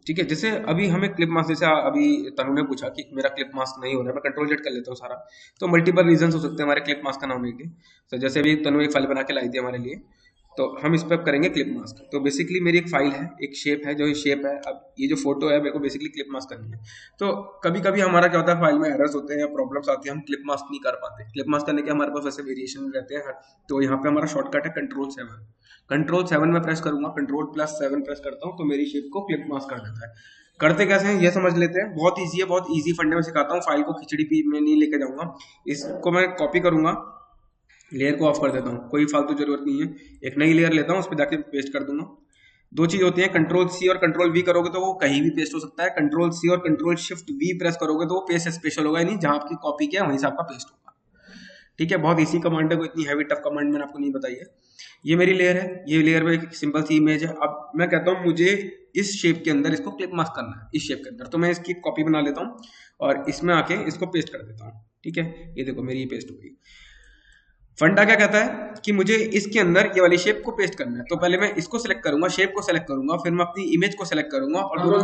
ठीक है, जैसे अभी हमें क्लिप मास्क, जैसे अभी तनु ने पूछा कि मेरा क्लिप मास्क नहीं हो रहा है, मैं कंट्रोल जेड कर लेता हूँ सारा। तो मल्टीपल रीजंस हो सकते हैं हमारे क्लिप मास्क का ना होने के। तो जैसे अभी तनु एक फाइल बना के लाई थी हमारे लिए, तो हम इस पर करेंगे क्लिप मास्क। तो बेसिकली मेरी एक फाइल है, एक शेप है, जो ये शेप है, अब ये जो फोटो है मेरे को बेसिकली क्लिप मास्क करनी है। तो कभी कभी हमारा क्या होता है, फाइल में एरर्स होते हैं या प्रॉब्लम्स आती है, हम क्लिप मास्क नहीं कर पाते। क्लिप मास्क करने के हमारे पास वैसे वेरिएशन रहते हैं। तो यहाँ पे हमारा शॉर्टकट है कंट्रोल 7। कंट्रोल 7 में प्रेस करूंगा, कंट्रोल+7 प्रेस करता हूँ, तो मेरी शेप को क्लिप मास्क कर देता है। करते कैसे हैं ये समझ लेते हैं। बहुत ईजी है, बहुत ईजी फंडे में सिखाता हूँ। फाइल को खिचड़ी पी में नहीं लेके जाऊंगा, इसको मैं कॉपी करूंगा, लेयर को ऑफ कर देता हूँ, कोई फालतू जरूरत नहीं है। एक नई लेयर लेता हूँ, उस पर जाके पेस्ट कर दूंगा। दो चीज होती है, कंट्रोल C और कंट्रोल V करोगे तो वो कहीं भी पेस्ट हो सकता है। कंट्रोल C और कंट्रोल+Shift+V प्रेस करोगे तो वो पेस्ट स्पेशल होगा, यानी जहां आपकी कॉपी किया वहीं से आपका पेस्ट होगा। ठीक है, बहुत इसी कमांड है, कोई इतनी हैवी टफ कमांड मैंने आपको नहीं बताई है। ये मेरी लेयर है, ये लेयर में एक सिंपल सी इमेज है। अब मैं कहता हूँ मुझे इस शेप के अंदर इसको क्लिप मास्क करना है, इस शेप के अंदर। तो मैं इसकी कॉपी बना लेता हूँ और इसमें आके इसको पेस्ट कर देता हूँ। ठीक है, ये देखो मेरी पेस्ट हो गई। फंडा क्या कहता है कि मुझे इसके अंदर ये वाली शेप को पेस्ट करना है। तो पहले मैं इसको सेलेक्ट करूंगा, शेप को सेलेक्ट करूंगा, फिर मैं अपनी इमेज को सेलेक्ट करूंगा और दोनों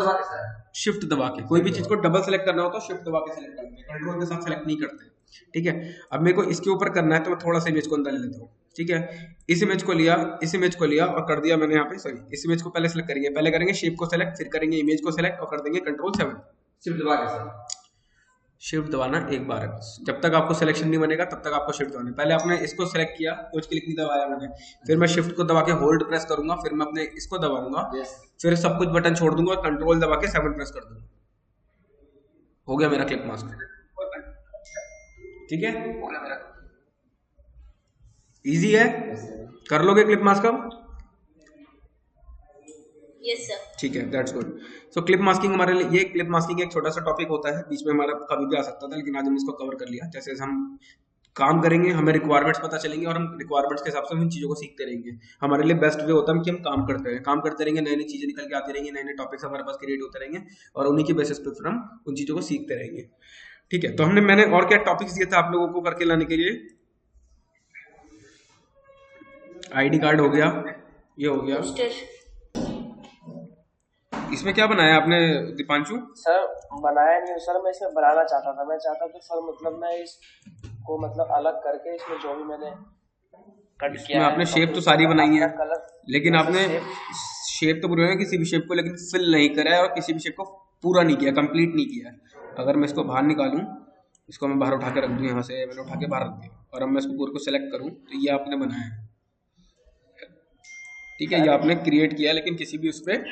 शिफ्ट दबा के, कोई भी चीज को डबल सेलेक्ट करना हो तो शिफ्ट दबा के सेलेक्ट करते हैं, कंट्रोल के साथ सेलेक्ट नहीं करते। ठीक है, अब मेरे को इसके ऊपर करना है, तो मैं थोड़ा सा इमेज को अंदर ले लेता हूँ। ठीक है, इस इमेज को लिया, इस इमेज को लिया और कर दिया मैंने यहाँ पे, सॉरी, इस इमेज को पहले सेलेक्ट करेंगे, पहले करेंगे शेप को सेलेक्ट, फिर करेंगे इमेज को सेलेक्ट और कर देंगे कंट्रोल 7। शिफ्ट दबा के शिफ्ट दबाना एक बार है बस, जब तक आपको सिलेक्शन नहीं बनेगा तब तक आपको शिफ्ट दबाना है। पहले आपने इसको सेलेक्ट किया, कुछ क्लिक नहीं दबाया मैंने, फिर मैं शिफ्ट को दबा के होल्ड प्रेस करूंगा, फिर मैं अपने इसको दबाऊंगा, फिर सब कुछ बटन छोड़ दूंगा और कंट्रोल दबा के 7 प्रेस कर दूंगा। हो गया मेरा क्लिप मास्क। ठीक है, इजी है, कर लोगे क्लिप मास्क अब? Yes sir. ठीक है, that's good. So clip masking हमारे लिए, ये क्लिप मास्किंग एक छोटा सा टॉपिक होता है, बीच में हमारा कभी भी आ सकता था, लेकिन आज हमने इसको कवर कर लिया। जैसे हम काम करेंगे, हमें रिक्वायरमेंट्स पता चलेंगे और हम रिक्वायरमेंट्स के हिसाब से हम इन चीज़ों को सीखते रहेंगे। हमारे लिए बेस्ट वे होता है कि हम काम करते रहें, काम करते रहेंगे, नई नई चीज़ें निकल के आती रहेंगी, नए नए टॉपिक्स हमारे पास क्रिएट होते रहेंगे और उन्हीं के बेसिस पे फिर हम उन चीज़ों को सीखते रहेंगे। ठीक है, तो मैंने और क्या टॉपिक्स दिए थे आप लोगों को करके लाने के लिए? आईडी कार्ड हो गया, ये हो गया। इसमें क्या बनाया आपने दीपांशु? सर बनाया नहीं सर, मैं इसमें बनाना चाहता था। मैं चाहता था सर, मतलब मैं इसको मतलब अलग करके इसमें जो भी मैंने कट किया आपने शेप तो सारी बनाई है, लेकिन आपने शेप तो पूरा है किसी भी शेप को, लेकिन फिल नहीं करा है और किसी भी शेप को पूरा नहीं किया, कंप्लीट नहीं किया। अगर मैं इसको बाहर निकालूं, इसको मैं बाहर उठा के रख दूं, यहाँ से मैंने उठा के बाहर रख दिया और अब मैं इसको पूरे को सेलेक्ट करूं तो ये आपने बनाया है। ठीक है, ये आपने क्रिएट किया, लेकिन किसी भी उस पर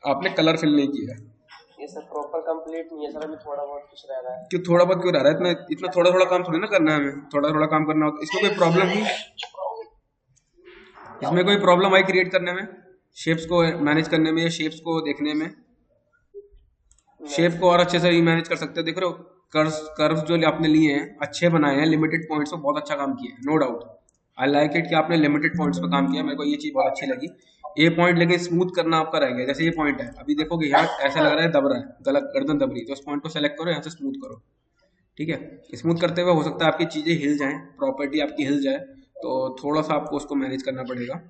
आपने कलर फिल नहीं किया। ये सब प्रॉपर कंप्लीट नहीं है सर, अभी थोड़ा बहुत कुछ रह रहा है। क्यों थोड़ा बहुत क्यों रह रहा है? इतना थोड़ा थोड़ा काम थोड़ी ना करना है हमें, थोड़ा थोड़ा काम करना होगा। इसमें कोई प्रॉब्लम हुई? इसमें कोई प्रॉब्लम आई क्रिएट करने में, शेप्स को मैनेज करने में या शेप्स को देखने में? शेप को और अच्छे से मैनेज कर सकते हो। देख रहे हो कर्व्स जो आपने लिए हैं अच्छे बनाए हैं, लिमिटेड पॉइंट्स पे बहुत अच्छा काम किया है, no doubt. I like it कि आपने लिमिटेड पॉइंट्स पे काम किया, मेरे को ये चीज बहुत अच्छी लगी। ये पॉइंट लेकिन स्मूथ करना आपका रह गया। जैसे ये पॉइंट है, अभी देखोगे यहाँ ऐसा लग रहा है दब रहा है, गलत, गर्दन दब रही है, तो उस पॉइंट को सेलेक्ट करो, यहाँ से स्मूथ करो। ठीक है, स्मूथ करते हुए हो सकता है आपकी चीजें हिल जाएं, प्रॉपर्टी आपकी हिल जाए, तो थोड़ा सा आपको उसको मैनेज करना पड़ेगा।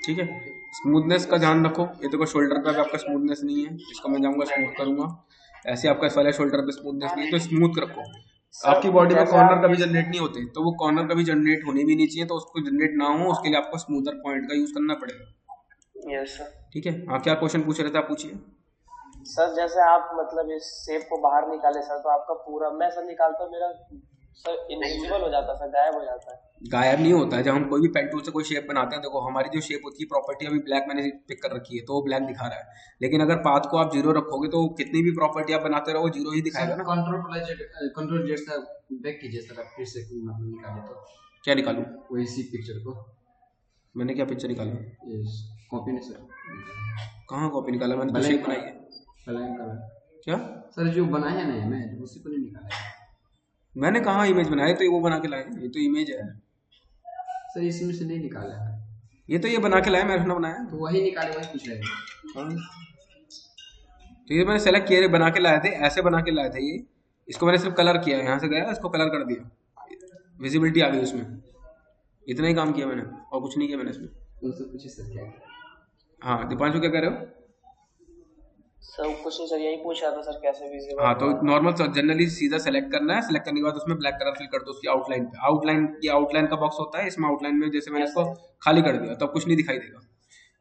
ठीक है, स्मूथनेस का ध्यान रखो। ये देखो शोल्डर पे आपका स्मूथनेस नहीं है, इसको मैं जाऊंगा स्मूथ करूंगा। ऐसे आपका इस वाले शोल्डर पे स्मूथनेस नहीं है, तो स्मूथ रखो। आपकी बॉडी में कॉर्नर कभी जनरेट नहीं होते, तो वो कॉर्नर कभी जनरेट होने भी नहीं चाहिए, तो उसको जनरेट ना हो उसके लिए आपको स्मूथर पॉइंट का यूज करना पड़ेगा। Yes sir. ठीक है, आप क्या क्वेश्चन पूछ रहे थे, आप पूछिए। सर जैसे आप मतलब इस शेप को बाहर निकाले सर, तो आपका पूरा मैं सर निकालता हूँ, मेरा सर इनविजिबल हो जाता है सर, गायब हो जाता है। गायब नहीं होता है। जब हम कोई भी पेन टूल से कोई शेप बनाते हैं, देखो हमारी जो शेप होती है प्रॉपर्टी अभी ब्लैक मैंने पिक कर रखी है, तो वो ब्लैक दिखा रहा है, लेकिन अगर पाथ को आप जीरो रखोगे तो कितनी भी प्रॉपर्टी आप बनाते रहो जीरो ही दिखाएगा ना। कंट्रोल जेड से बैक कीजिए सर, आप फिर से निकालिए। तो क्या निकालूं? वो इसी पिक्चर को मैंने क्या पिक्चर निकाला? कॉपी नहीं सर। कहाँ कॉपी निकाला? मैंने तो शेप बनाई है। ब्लैंक कलर क्या सर जो बनाया है ना, मैं उसी को नहीं निकाला है। मैंने कहाँ इमेज बनाया? तो ये वो बना के लाए, ये तो इमेज है सर, इसमें से नहीं निकाला है। ये तो ये बना के लाया, मैंने बनाया तो वही निकाले, वही पूछ रहे हैं। तो ये मैंने सेलेक्ट किए, बना के लाए थे, ऐसे बना के लाए थे ये। इसको मैंने सिर्फ कलर किया, यहाँ से गया इसको कलर कर दिया, विजिबिलिटी आ गई उसमें। इतना ही काम किया मैंने और कुछ नहीं किया मैंने इसमें। उनसे पूछिए सर क्या है। हाँ दीपांशु क्या कह रहे हो? सब कुछ नहीं सर, यही पूछ रहा था सर कैसे विजिबल हाँ तो हुआ। नॉर्मल जनरली सीधा सेलेक्ट करना है, सेलेक्ट करने के बाद उसमें ब्लैक कलर फिल कर दो उसकी आउटलाइन पे। आउटलाइन ये आउटलाइन का बॉक्स होता है, इसमें आउटलाइन में जैसे मैंने यस इसको सर। खाली कर दिया तो अब कुछ नहीं दिखाई देगा।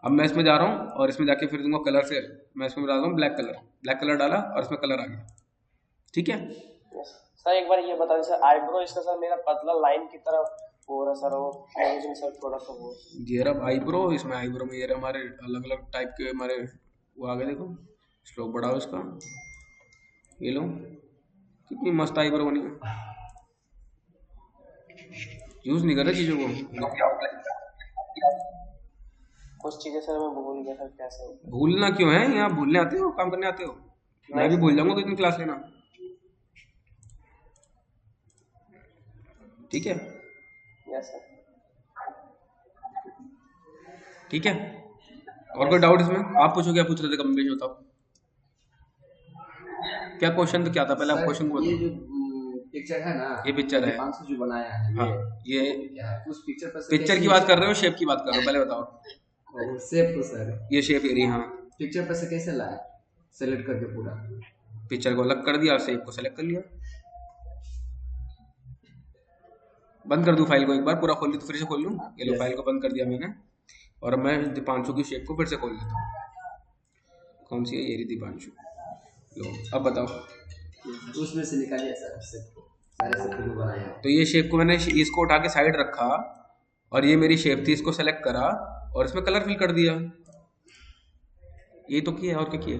अब मैं इसमें जा रहा हूँ और इसमें जाके फिर दूंगा कलर से, मैं इसमें डाल रहा हूँ ब्लैक कलर, ब्लैक कलर डाला और इसमें कलर आ गया। ठीक है, यस सर, एक बार ये बता दीजिए सर, आईब्रो इसका सर मेरा पतला लाइन की तरफ हो रहा सर, वो ओरिजिन सर थोड़ा सा वो। ये रहा आईब्रो, इसमें आईब्रो में ये रहा हमारे अलग अलग टाइप के हमारे वो आ गए, देखो स्लोप बढ़ाओ इसका, ये लो कितनी मस्त आईब्रो बनी है। यूज नहीं कर रहे चीजों को। कुछ चीजें सर मैं भूल गया सर कैसे। भूलना क्यों है, यहाँ भूलने आते हो, काम करने आते हो। मैं भी भूल जाऊंगा तो इतनी क्लास लेना। ठीक है, यस सर। ठीक है, और कोई डाउट इसमें? आप पूछो, क्या पूछ रहे थे कम्युनिकेशन, बताओ क्या क्वेश्चन तो क्या था पहले, आप सर, क्वेश्चन को ये बताओ। जो पिक्चर है ना, ये पिक्चर है, दीपांशु जो बनाया है हाँ ये क्या है? उस पिक्चर पर से पिक्चर की बात कर रहे हो, शेप की बात कर रहे हो, पहले बताओ। सेव तो सर ये शेप एरिया, हाँ पिक्चर पर से कैसे लाए, सेलेक्ट करके पूरा। पिक्चर को अलग कर दिया, शेप को सेलेक्ट कर लिया। बंद कर दूं फाइल को, एक बार पूरा खोल ली तो फिर से खोल लूं। ये लो Yes. फाइल को बंद कर दिया मैंने, और मैं दीपांशु की शेप को फिर से खोल लेता हूँ। कौन सी है, ये रही दीपांशु। लो अब बताओ। उसमें से निकालिए सर, सारे सब को बनाया। तो ये शेप को मैंने इसको उठा के साइड रखा, और ये मेरी शेप थी, इसको सेलेक्ट करा और इसमें कलर फिल कर दिया। यही तो किया, और क्या किया,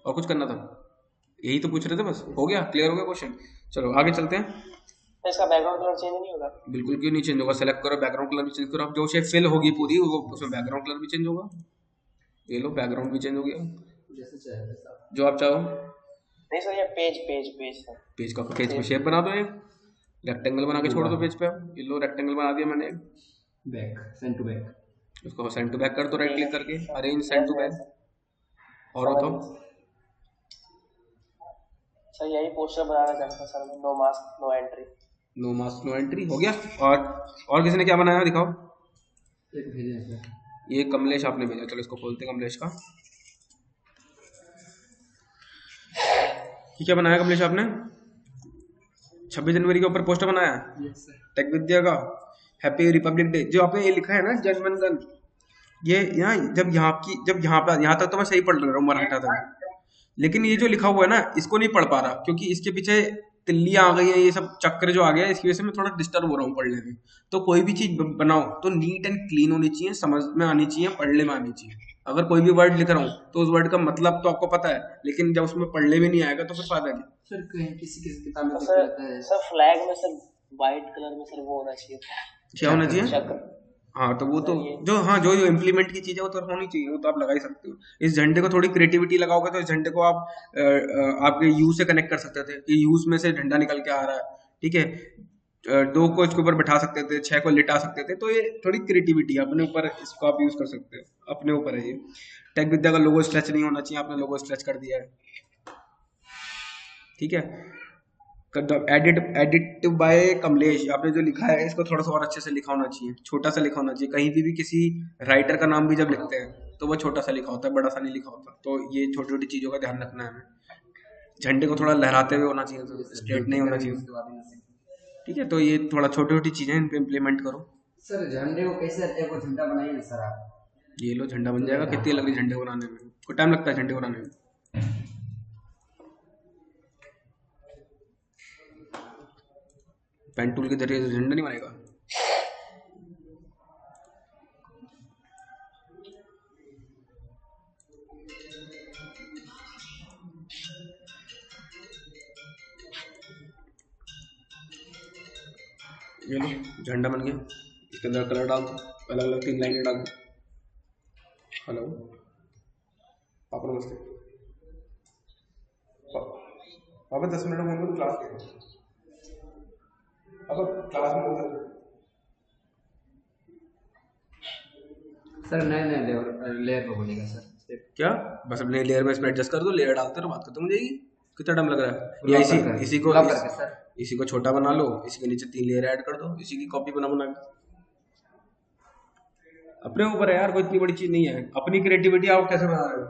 और कुछ करना था? यही तो पूछ रहे थे, बस हो गया, क्लियर हो गया क्वेश्चन। चलो आगे चलते हैं। तो इसका बैकग्राउंड कलर चेंज नहीं होगा? बिल्कुल क्यों नहीं चेंज होगा, सेलेक्ट करो बैकग्राउंड कलर भी चेंज करो। अब जो शेप फिल होगी पूरी वो उसमें बैकग्राउंड कलर भी चेंज होगा। ये लो बैकग्राउंड भी चेंज हो गया, जैसे चाहे वैसा। जो आप चाहो। नहीं सर, ये page page page sir. Page का पेज में शेप बना दो, एक रेक्टेंगल बना के छोड़ दो पेज पे। ये लो रेक्टेंगल बना दिया मैंने, बैक, सेंड टू बैक। उसको सेंड टू बैक कर दो, राइट क्लिक करके अरेंज सेंड टू बैक। और बताओ। सर यही पोस्टर बनाना चाहता था sir, no mask no entry. No mask no entry हो गया। और किसी ने क्या बनाया दिखाओ। एक भेजे सर, ये कमलेश आपने भेजा, चलो इसको खोलते हैं कमलेश का। ये क्या बनाया कमलेश आपने? 26 जनवरी के ऊपर पोस्टर बनाया है यस सर। टेक विद्या का, हैप्पी रिपब्लिक डे। जो आपने ये लिखा है ना जन मन गण, ये यहाँ जब यहाँ पे यहाँ तक तो मैं सही पढ़ रहा हूँ मराठा तक, लेकिन ये जो लिखा हुआ है ना इसको नहीं पढ़ पा रहा, क्योंकि इसके पीछे तिल्लियां आ गई हैं, ये सब चक्कर जो आ गया है, इसकी वजह से मैं थोड़ा डिस्टर्ब हो रहा हूँ पढ़ने में। तो कोई भी चीज बनाओ तो नीट एंड क्लीन होनी चाहिए, समझ में आनी चाहिए, पढ़ने में आनी चाहिए। अगर कोई भी वर्ड लिख रहा हूँ तो उस वर्ड का मतलब तो आपको पता है, लेकिन जब उसमें पढ़ने में नहीं आएगा तो फिर फायदा नहीं। सर कहीं किसी किसी किताब में तो कुछ सर रहता है। सर फ्लैग में सर वाइट कलर में सर वो होना चाहिए, क्या होना चाहिए? चक्र। हाँ तो वो तो जो इम्प्लीमेंट की चीज है वो तो होनी चाहिए, वो तो आप लगा ही सकते हो। इस झंडे को थोड़ी क्रिएटिविटी लगाओगे तो इस झंडे को आप आपके यू से कनेक्ट कर सकते थे कि यूज में से झंडा निकल के आ रहा है, ठीक है। 2 को इसके ऊपर बैठा सकते थे, 6 को लिटा सकते थे, तो ये थोड़ी क्रिएटिविटी अपने ऊपर, इसको आप यूज कर सकते हो, अपने ऊपर है ये। टेक विद्या का लोगो स्ट्रेच नहीं होना चाहिए, आपने लोगो स्ट्रेच कर दिया है, ठीक है। एडिट बाय कमलेश आपने जो लिखा है इसको थोड़ा सा और अच्छे से लिखा होना चाहिए, छोटा सा लिखा होना चाहिए। कहीं भी किसी राइटर का नाम भी जब लिखते हैं तो वो छोटा सा लिखा होता है, बड़ा सा नहीं लिखा होता। तो ये छोटी छोटी चीजों का ध्यान रखना है हमें। झंडे को थोड़ा लहराते हुए होना चाहिए, तो स्ट्रेट नहीं होना चाहिए, ठीक है। तो ये थोड़ा छोटी छोटी चीजें इन पे इम्प्लीमेंट करो। सर झंडे को कैसे, एक वो झंडा बनाइए ना सर आप। ये लो झंडा बन जाएगा। कितनी लग रही झंडे बनाने में? कोई टाइम लगता है झंडे बनाने में? पेन टूल के जरिए से झंडा नहीं बनेगा। ये लो झंडा बन गया, इसके अंदर कलर डाल दो, अलग अलग 3 लाइनें डाल दो। हेलो पापा नमस्ते। पापा 10 मिनट में क्लास के, पापा क्लास में होता सर नए लेयर पे बनेगा सर। क्या? बस अपने लेयर में इसमें एडजस्ट कर दो, लेयर डालते रहो, बात खत्म हो जाएगी। कितना टाइम लग रहा है? या इसी को छोटा बना लो, इसी के नीचे 3 लेयर ऐड कर दो, इसी की कॉपी बना के अपने ऊपर है यार, कोई इतनी बड़ी चीज नहीं है। अपनी क्रिएटिविटी आप कैसे बना रहे हो?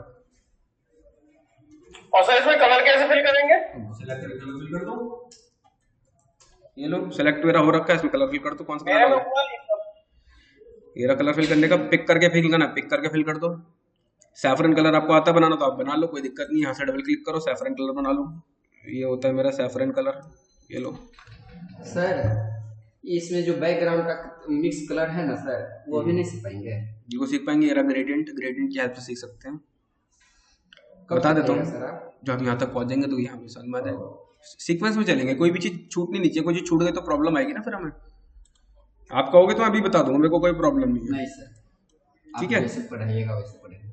और सर इसमें कलर कैसे फिल करेंगे? सेलेक्ट करके कलर फिल कर दो। ये लो सेलेक्ट मेरा हो रखा है, इसमें कलर फिल कर दो। कौन सा मेरे कलर में है? हुआ नहीं सब। ये रहा कलर फिल करने का। पिक करके फिल करना, पिक करके फिल कर दो। सैफरन कलर आपको आता है बनाना तो आप बना लो, कोई दिक्कत नहीं। यहाँ से डबल क्लिक करो, सैफरन कलर बना लो। ये होता है मेरा सैफरन कलर। ये लो। सर इसमें जो बैकग्राउंड का मिक्स कलर है ना सर, वो अभी नहीं सीख पाएंगे। जी को सीख पाएंगे। ये रहा ग्रेडियंट, ग्रेडियंट की हेल्प से सीख सकते हैं। कब बता देता सिखाइएगा हूँ, सर आप? जब हम यहाँ तक पहुंचेंगे तो यहाँ पे समझ में आ जाएगा। सीक्वेंस में चलेंगे, कोई भी चीज छूटनी नहीं चाहिए। कोई चीज छूट गई तो प्रॉब्लम आएगी ना फिर हमें। आप कहोगे तो मैं अभी बता दूंगा, मेरे को कोई प्रॉब्लम नहीं है। नहीं सर, ठीक आप है, जैसे पढ़ाइएगा वैसे पढ़ेंगे।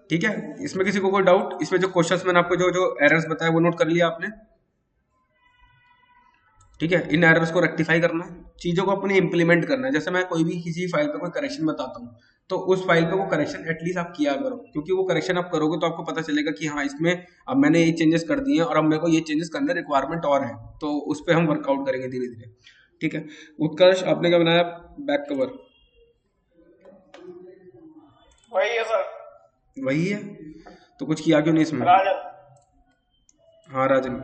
ठीक है। इसमें किसी को कोई डाउट? इसमें जो क्वेश्चंस मैंने आपको जो जो एरर्स बताए वो नोट कर लिया आपने? ठीक है, इन एरर्स को रेक्टिफाई करना है, चीजों को अपने इंप्लीमेंट करना है। जैसे मैं कोई भी किसी फाइल पे कोई करेक्शन बताता हूँ तो उस फाइल पे वो करेक्शन एटलीस्ट आप किया करो, क्योंकि वो करेक्शन आप करोगे तो आपको पता चलेगा कि हाँ इसमें अब मैंने ये चेंजेस कर दिए हैं और अब मेरे को ये चेंजेस करने रिक्वायरमेंट और है, तो उस पर हम वर्कआउट करेंगे धीरे धीरे। ठीक है। उत्कर्ष आपने क्या बनाया? Back cover. वही है सर। वही है तो कुछ किया क्यों नहीं इसमें? राजन। हाँ राजन,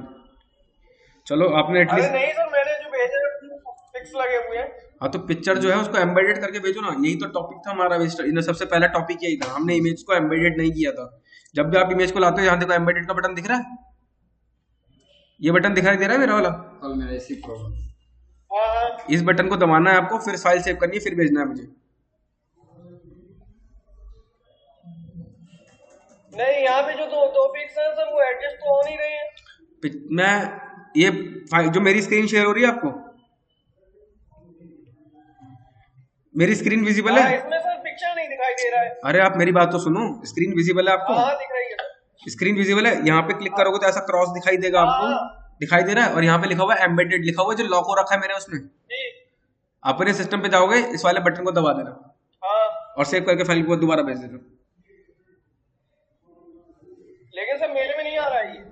चलो आपने अरे एटलीस्ट। नहीं सर, मैंने जो भेजा पिक्स लगे हुए हैं। हाँ तो पिक्चर जो है उसको एम्बेडेड करके भेजो ना, यही तो टॉपिक था हमारा। सबसे पहला टॉपिक यही था, हमने इमेज को एम्बेडेड नहीं किया था। जब भी आप इमेज को लाते हो, यहाँ देखो एम्बेडेड का बटन दिख रहा है, ये बटन दिखाई दे रहा है मेरा वाला। कल मेरा ऐसी प्रॉब्लम। हाँ हाँ। इस बटन को दबाना है आपको, फिर फाइल सेव करनी है, फिर भेजना है मुझे। नहीं, यहाँ पे जो दो पिक्स हैं सर वो एडजस्ट तो हो नहीं रहे हैं। मैं ये फाइल जो मेरी स्क्रीन शेयर हो रही है आपको, मेरी स्क्रीन विजिबल हाँ, है? इसमें सर पिक्चर नहीं दिखाई दे रहा है। अरे आप मेरी बात तो सुनो, स्क्रीन विजिबल है आपको? हाँ दिख रही है सर। स्क्रीन विजिबल है। यहाँ पे क्लिक करोगे तो ऐसा क्रॉस दिखाई देगा आपको, दिखाई दे रहा है। और यहाँ पे लिखा हुआ है एम्बेडेड, लिखा हुआ है जो लॉक हो रखा है मेरे उसमें। जी। अपने सिस्टम पे जाओगे, इस वाले बटन को दबा देना हाँ, और सेव करके फाइल को दोबारा भेज देना। लेकिन सर मेरे में नहीं आ रहा है ये।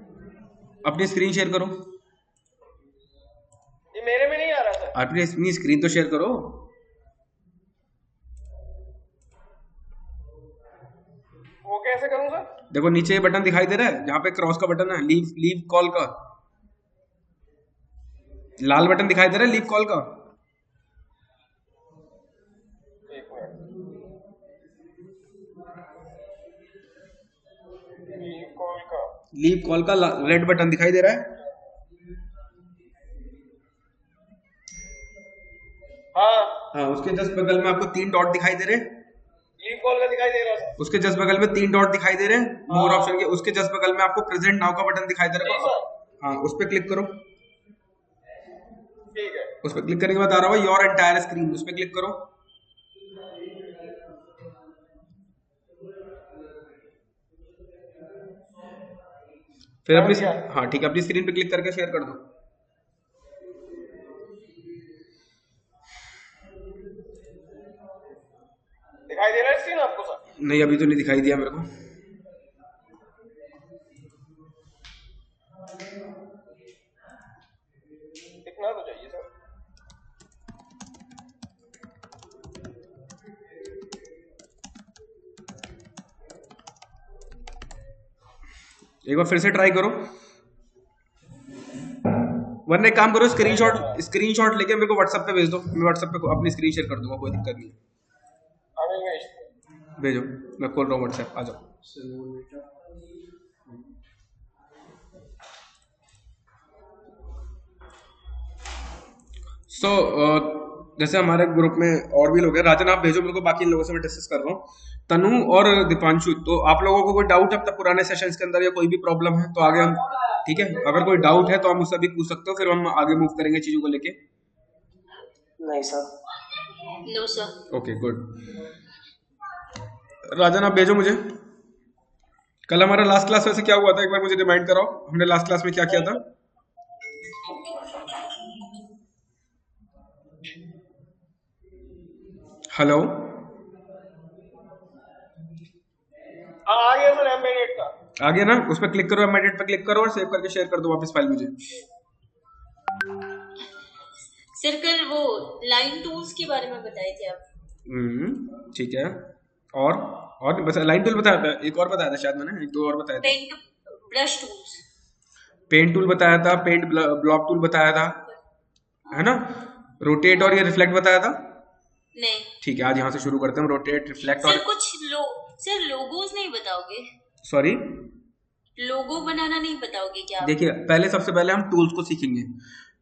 अपनी स्क्रीन शेयर करो। ये मेरे में नहीं आ रहा सर। अपनी स्क्रीन तो शेयर करो। वो कैसे करूँ सर? देखो नीचे ये बटन दिखाई दे रहा है, जहाँ पे क्रॉस का बटन है, लीव कॉल का लाल बटन दिखाई दे रहा है, लीव कॉल का। एक मिनट। लीव कॉल का रेड बटन दिखाई दे रहा है। हाँ, हाँ, उसके जस्ट बगल में आपको 3 डॉट दिखाई दे रहे हैं। लीव कॉल का दिखाई दे रहा है सर। उसके जस्ट बगल में 3 डॉट दिखाई दे रहे हैं मोर ऑप्शन के। उसके जस्ट बगल में आपको प्रेजेंट नाउ का बटन दिखाई दे रहा जी है। सर। हाँ, उस पर क्लिक करो। ठीक है। उस पर क्लिक करने के बाद आ रहा होगा योर एंटायर स्क्रीन, उस पर क्लिक करो। फिर अपनी, हाँ ठीक है, अपनी स्क्रीन पे क्लिक करके शेयर कर दो। दिखाई दे रहा है स्क्रीन आपको सर? नहीं, अभी तो नहीं दिखाई दिया मेरे को। दिखना तो चाहिए सर। एक बार फिर से ट्राई करो, वरना एक काम करो, स्क्रीनशॉट लेके मेरे को व्हाट्सएप पे भेज दो। मैं व्हाट्सएप पे अपनी स्क्रीन शेयर कर दूंगा, कोई दिक्कत नहीं है। भेजो, मैं खोल रहा हूँ व्हाट्सएप, आ जाओ। सो जैसे हमारे ग्रुप में और भी लोग हैं। राजन आप भेजो मेरे को, बाकी लोगों से मैं डिस्कस कर रहा हूँ। तनु और दीपांशु, तो आप लोगों को कोई डाउट अब तक पुराने सेशंस के अंदर या कोई भी प्रॉब्लम है तो आगे हम, ठीक है, अगर कोई डाउट है तो हम उससे भी पूछ सकते हो, फिर हम आगे मूव करेंगे चीजों को लेके। नहीं sir. No sir. Okay good. Rajan आप भेजो मुझे। कल हमारा लास्ट क्लास वैसे क्या हुआ था, एक बार मुझे रिमाइंड कराओ, हमने लास्ट क्लास में क्या किया था? हेलो, आ गया सर एम्बेडेड का। आ गया ना? उस पर क्लिक करो, एम्बेडेड पे क्लिक करो और सेव करके शेयर कर दो वापस फाइल मुझे। सर कल वो लाइन टूल्स के बारे में बताए थे आप। ठीक है। और बस लाइन टूल बताया था, एक और बताया था शायद मैंने, एक दो और बताया था। Paint brush tools, paint tool बताया था, पेंट ब्लॉक टूल बताया था, है ना। रोटेट और ये रिफ्लेक्ट बताया था। नहीं ठीक है, आज यहाँ से शुरू करते हैं, रोटेट, रिफ्लेक्ट और सिर्फ लोगोज नहीं बताओगे? सॉरी, लोगो बनाना नहीं बताओगे क्या आप? देखिए पहले सबसे पहले हम टूल्स को सीखेंगे।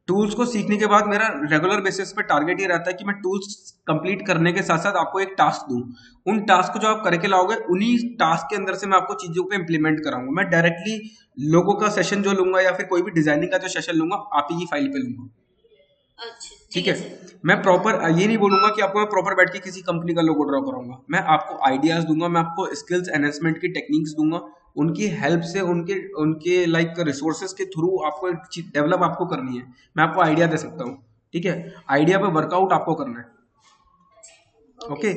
टूल्स को सीखने के बाद मेरा रेगुलर बेसिस पे टारगेट ये रहता है कि मैं टूल्स कंप्लीट करने के साथ साथ आपको एक टास्क दूं। उन टास्क को जो आप करके लाओगे, उन्हीं टास्क के अंदर से मैं आपको चीजों को इम्प्लीमेंट कराऊंगा। मैं डायरेक्टली लोगों का सेशन जो लूंगा या फिर कोई भी डिजाइनिंग का जो सेशन लूंगा, आप ही की फाइल पे लूंगा। अच्छा ठीक है, सर। मैं प्रॉपर ये नहीं बोलूंगा कि आपको मैं प्रॉपर बैठ के किसी कंपनी का लोगो ड्रॉ कराऊंगा। मैं आपको आइडियाज दूंगा, मैं आपको स्किल्स एनहेंसमेंट की टेक्निक्स दूंगा, उनकी हेल्प से, उनके उनके लाइक रिसोर्सेज के थ्रू आपको एक चीज डेवलप आपको करनी है। मैं आपको आइडिया दे सकता हूँ, ठीक है, आइडिया पे वर्कआउट आपको करना है। ओके,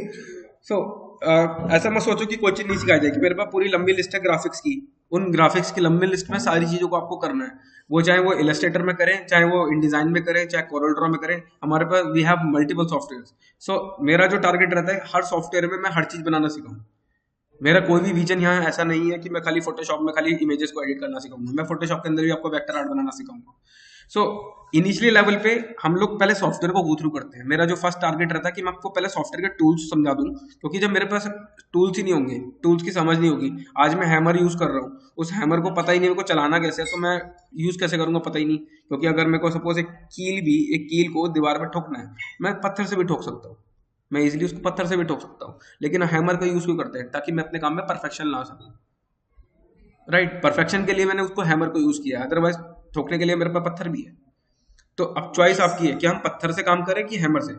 सो ऐसा मत सोचो कि कोई चीज नहीं सिखाई जाएगी। मेरे पास पूरी लंबी लिस्ट है ग्राफिक्स की, उन ग्राफिक्स की लंबी लिस्ट में सारी चीजों को आपको करना है। वो चाहे वो इलस्ट्रेटर में करें, चाहे वो इन डिजाइन में करें, चाहे कोरल ड्रॉ में करें, हमारे पास वी हैव मल्टीपल सॉफ्टवेयर। सो मेरा जो टारगेट रहता है, हर सॉफ्टवेयर में मैं हर चीज बनाना सिखाऊं। मेरा कोई भी विजन यहाँ ऐसा नहीं है कि मैं खाली फोटोशॉप में खाली इमेजेस को एडिट करना सिखाऊंगा। मैं फोटोशॉप के अंदर भी आपको वेक्टर आर्ट बनाना सिखाऊंगा। सो इनिशियली लेवल पे हम लोग पहले सॉफ्टवेयर को गो थ्रू करते हैं। मेरा जो फर्स्ट टारगेट रहता है कि मैं आपको पहले सॉफ्टवेयर के टूल्स समझा दूं, क्योंकि जब मेरे पास टूल्स ही नहीं होंगे, टूल्स की समझ नहीं होगी। आज मैं हैमर यूज कर रहा हूँ, उस हैमर को पता ही नहीं मेरे को चलाना कैसे है, तो मैं यूज कैसे करूंगा पता ही नहीं। क्योंकि अगर मेरे को सपोज एक कील को दीवार पर ठोकना है, मैं पत्थर से भी ठोक सकता हूँ, मैं इजीली उसको पत्थर से भी ठोक सकता हूँ। लेकिन हैमर का यूज क्यों करते हैं? ताकि मैं अपने काम में परफेक्शन ला सकूं। राइट, परफेक्शन के लिए मैंने उसको हैमर को यूज किया, अदरवाइज ठोकने के लिए मेरे पास पत्थर भी है। तो अब चॉइस आपकी है कि हम पत्थर से काम करें कि हैमर से।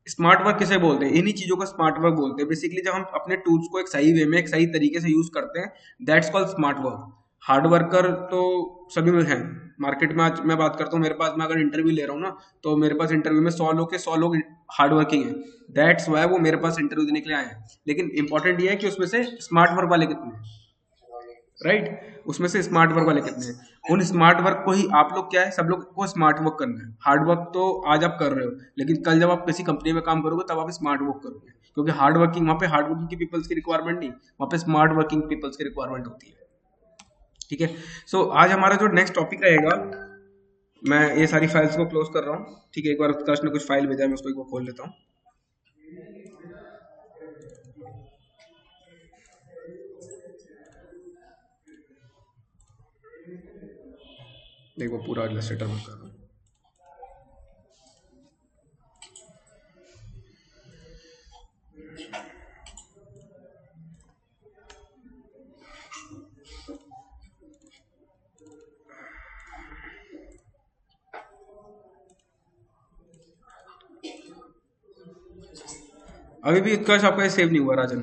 स्मार्ट वर्क किसे बोलते हैं? इन्हीं चीजों को स्मार्ट वर्क बोलते हैं। बेसिकली जब हम अपने टूल्स को एक सही वे में, एक सही तरीके से यूज करते हैं, that's called smart work. Hard worker तो सभी में हैं मार्केट में। आज मैं बात करता हूँ, मेरे पास, मैं अगर इंटरव्यू ले रहा हूँ ना, तो मेरे पास इंटरव्यू में 100 लोग हार्ड वर्किंग है। दैट्स वाई वो मेरे पास इंटरव्यू देने के लिए आए हैं। लेकिन इंपॉर्टेंट ये है कि उसमें से स्मार्ट वर्क वाले कितने हैं, राइट, उसमें से स्मार्ट वर्क वाले कितने हैं। उन स्मार्ट वर्क को ही आप लोग, क्या है, सब लोग को स्मार्ट वर्क करना है। हार्ड वर्क तो आज आप कर रहे हो, लेकिन कल जब आप किसी कंपनी में काम करोगे तब आप स्मार्ट वर्क करोगे। क्योंकि हार्ड वर्किंग, वहाँ पे हार्ड वर्किंग की पीपल्स की रिक्वायरमेंट नहीं, वहाँ पे स्मार्ट वर्किंग पीपल्स की रिक्वायरमेंट होती है। ठीक है, सो आज हमारा जो नेक्स्ट टॉपिक रहेगा, मैं ये सारी फाइल्स को क्लोज कर रहा हूँ। ठीक है, एक बार उत्कर्ष ने कुछ फाइल भेजा है, मैं उसको एक बार खोल लेता हूँ। देखो पूरा इलस्ट्रेटर में कर रहा हूँ। अभी भी उत्कर्ष आपका सेव नहीं हुआ राजन,